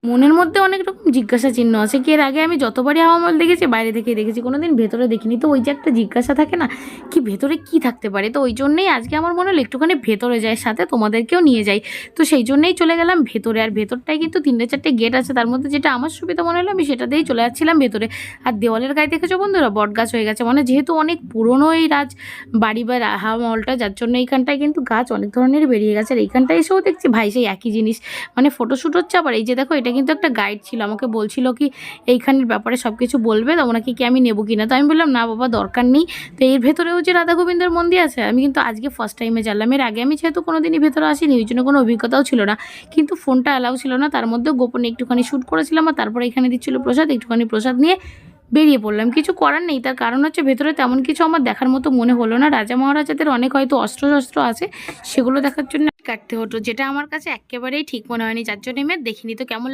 মনের মধ্যে অনেক রকম জিজ্ঞাসা চিহ্ন আছে। কি এর আগে আমি যতবারই হাওয়া মহল দেখেছি বাইরে থেকেই দেখেছি, কোনোদিন ভেতরে দেখিনি। তো ওই যে একটা জিজ্ঞাসা থাকে না, কি ভেতরে কি থাকতে পারে? তো ওই জন্যেই আজকে আমার মনে হলো একটুখানি ভেতরে যাই, সাথে তোমাদেরকেও নিয়ে যাই। তো সেই জন্যেই চলে গেলাম ভেতরে। আর ভেতরটায় কিন্তু ৩টে ৪টে গেট আছে, তার মধ্যে যেটা আমার সুবিধা মনে হলো আমি সেটা দিয়েই চলে যাচ্ছিলাম ভেতরে। আর দেওয়ালের গায়ে দেখেছো বন্ধুরা বটগাছ হয়ে গেছে, মানে যেহেতু অনেক পুরনো এই বাড়ি বা হাওয়া মহলটা, যার জন্য এইখানটায় কিন্তু গাছ অনেক ধরনেরই বেরিয়ে গেছে। আর এইখানটায় এসেও দেখছি ভাই সেই একই জিনিস, মানে ফটোশ্যুট হচ্ছে। আবার এই যে দেখো, এটা কিন্তু একটা গাইড ছিল, আমাকে বলছিল কি এইখানের ব্যাপারে সব কিছু বলবে, তো ওনাকে কি আমি নেবো কিনা। তো আমি বললাম না বাবা, দরকার নেই। তো এর ভেতরেও যে রাধা গোবিন্দের মন্দির আছে, আমি কিন্তু আজকে ফার্স্ট টাইমে জানলাম। এর আগে আমি যেহেতু কোনোদিনই ভেতরে আসিনি, ওই জন্য কোনো অভিজ্ঞতাও ছিল না। কিন্তু ফোনটা অ্যালাউ ছিল না, তার মধ্যেও গোপনে একটুখানি শ্যুট করেছিলাম। আর তারপরে এখানে দিচ্ছিল প্রসাদ, একটুখানি প্রসাদ নিয়ে বেরিয়ে পড়লাম। কিছু করার নেই, তার কারণ হচ্ছে ভেতরে তেমন কিছু আমার দেখার মতো মনে হলো না। রাজা মহারাজাদের অনেক হয়তো অস্ত্র শস্ত্র আছে, সেগুলো দেখার জন্য কাটতে হতো, যেটা আমার কাছে একেবারেই ঠিক মনে হয়নি, যার জন্য আমি আর দেখিনি। তো কেমন